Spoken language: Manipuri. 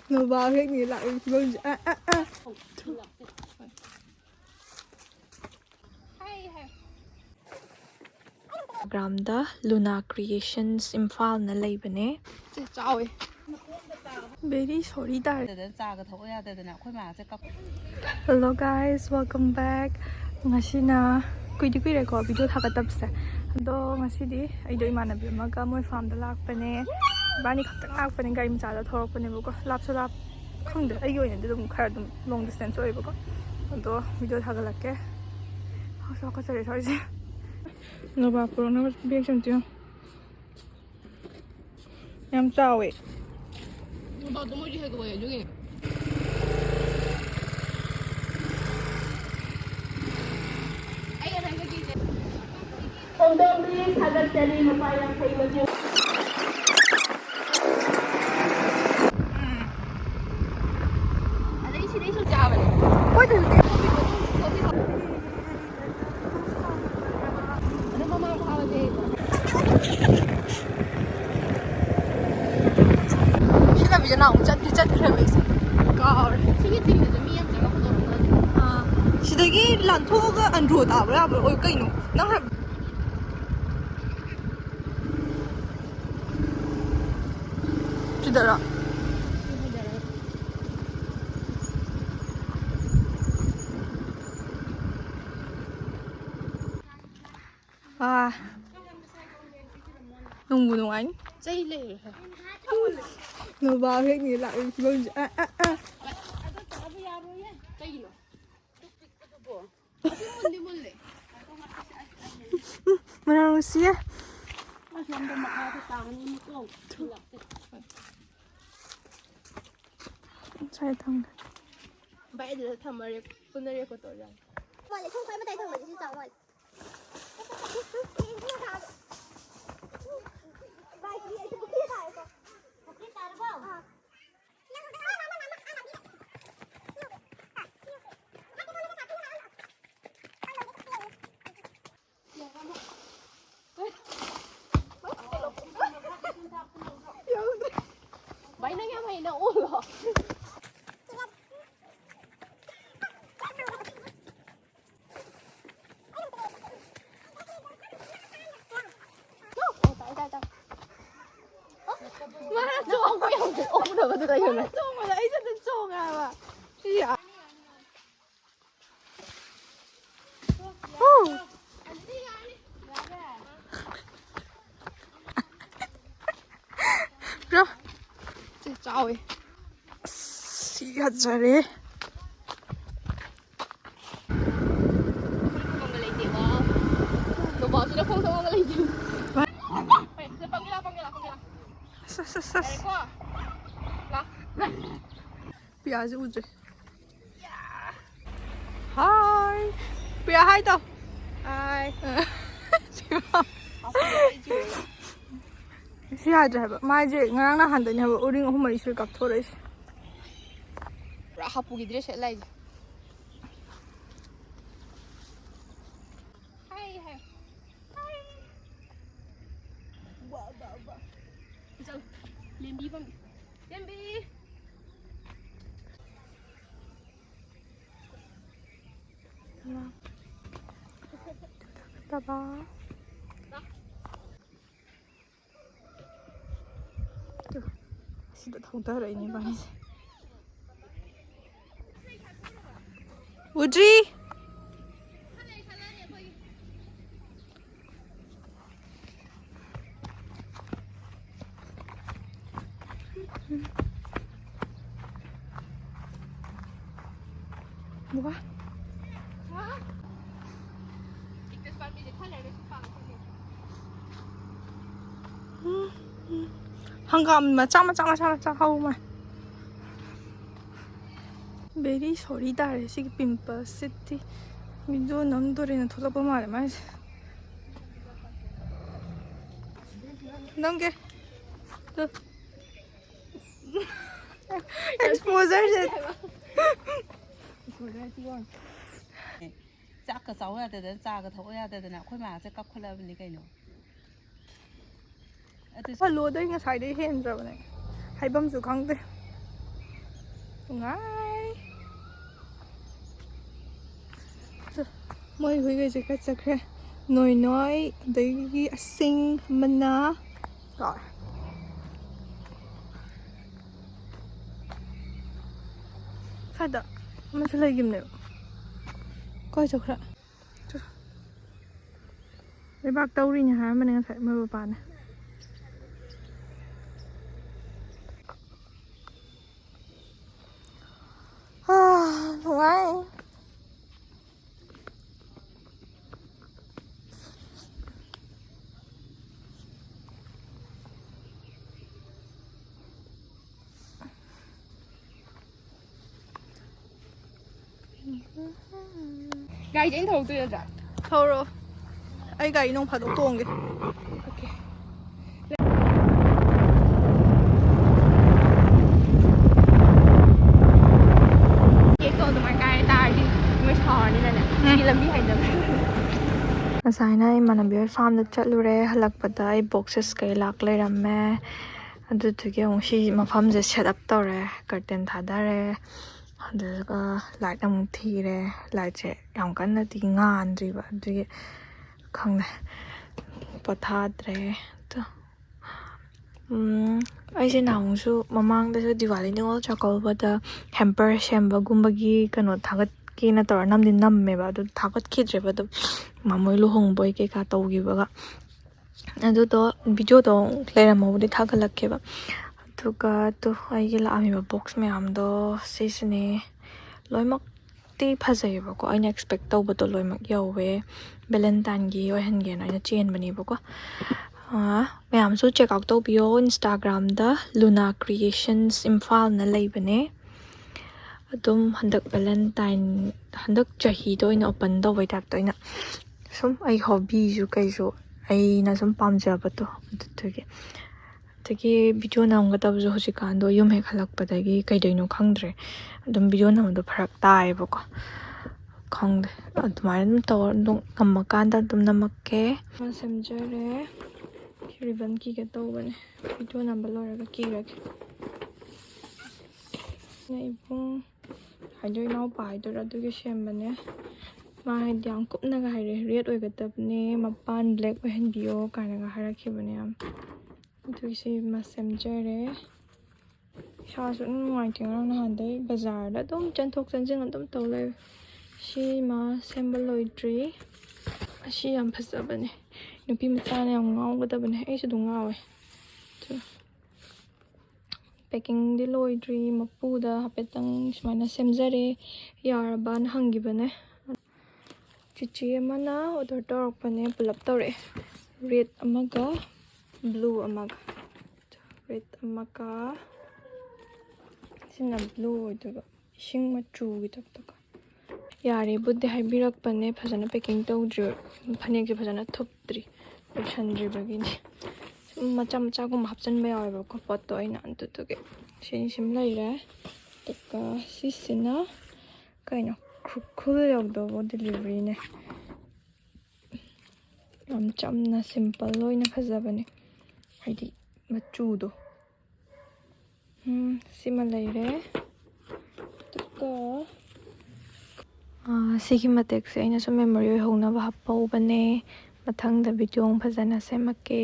nobab hết nghĩ lại vâng Gramda Luna Creations Imphal na leibane. Very sorry that. Hello guys, welcome back. Ngasina kuire ko video thagttaba se. Ado ngasidi aido imanabi amaga moi farm da lakpane. Bani khatang lakpane gari macha da thorokpane buko. Lapso lap khangde ai yoine de dum khara dum long distance oi buko. Ado video thagalakke. Hausa ka chare thoi. nobab pro na big sam tyo. Yam chawe. nobab do mo ji hekpa ya joge. ongdomri thagttaba mapayang kaimajo. Ada isi isu jawa ne. Oi tu. Ada mama bawa de. Sida bija na umchat khre wei. Gaur. Sigi tingi de miyam jaga photo. Sidagi lanthoga andro ta bra oi kaino. Nang Dara. Nung bunung anh. Dây lệ. nobab hết nghĩ lại vâng mana Rusia? Sai thằng. Vậy thì thằng mà con này có tội rồi. Mọi người không phải mà tay thằng mình sẽ chọn rồi. Vậy thì cái kia này có. Cái ta đúng không? Vậy nó nghe mày nó uống rồi. Bro, chào ơi. Xí hạt ra đi. Không có lấy tiền không? Đồ bỏ chứ nó không có lấy tiền. Vậy, phong gila. Đây qua. Lá. Priya giữ rồi. Hi. Priya hi đâu? Hi. Si hạt ra ba. Mai je ngang na han da nya ba oring ahum mari sui kap thorai. Ra hapu gidre se lai. Hi. Ba. Jal. Lembi bang. Lembi. thagttaba. Sudah tahu ini banyak. Udri. Buka. Hangam macam hau mah. Very sorry that she pimple city. Video namdore na thola pamare mais. Nangge. Exposure set. Chắc cái sáu là từ cha cái thấu là từ nào khôi mà sẽ cắp khôi là bên cái nữa. Lúa đấy ngay sai đấy hiện rồi này. Hay bấm xuống không đấy. ngai moi hui ge ka chakre noi noi dai asing mana rồi Kada, masih lagi mana? Kau cakap. Lepas tahu ni ha, mana yang saya mau panen. Why? Gai chén thầu tôi rồi. Thôi rồi. Ai gầy nông phải đổ tuồng kìa. Ok. Cái cô tụi mày cài tai đi, mới thò đi nè. Đi làm biết hành động. Masai na imanambi farm da chatlure halakpada ai boxes kai lak leiramme adu tuge ongshi mafam je set up tore curtain thadare adu light amung thire light je yam kanna ti ngan ri ba adu khangna pathadre to ai je naungsu mamang da diwali ningol chakol da hamper shamba gumbagi kano thagat kina tor nam din nam me ba adu thagat khidre ba adu mamoi lu hong boy ke ka tau gi ba adu to video to lera mo de thaga lakke ba to ka to ai gi la ami ba box me am do sisne loimak ti phajai ba ko aina expect tau ba to loimak yawe valentine gi oi han gen aina chen bani ba ko me am su check out to bio instagram da luna creations imphal na lei bane adum handak valentine handak chahi to ina open do wai tap to ina sum ai hobby ju kai ju ai na sum pam ja ba to tagi video na nga tab ju hojikan do yum he khalak padagi kai doino khangdre adum video na do pharak tai ba ko khangde adumai dum to dong amakan da dum namakke ma semjare ribbon ki ga to bane video number lo ra ki ra nei bung haidoi nau pai do ra du ge shem bane ma diang kup na ga haire red oi ga tab ne mapan black oi han bio kana ga hara ki bane am tu si ma semjare sha su ngai ting ra na han dai bazar da dum chan thok chan jing dum to le si ma sembal loi tri asi am phasa bane nupi macha na yam ngau ga da bane ai su du ngau ai packing di loi tri mapu da hapetang smaina semjare yaraban hangi bane chichi mana order torok pane pulap tore red amaga blue amaga red amaga sina blue oiduga ising machu gi taptaka yare budde haibirak pane phajana packing tawdri phanek je phajana thoptri chandri bagini macha macha gum hapchan ba yawa ko pot to aina antu to ge sin sim laira taka sisina kaino khul yok do delivery ne am chamna simple loina phajabane haidi machu do sima laire taka sigi matek se aina so memory hona ba hapau bane mathang da video phajana semake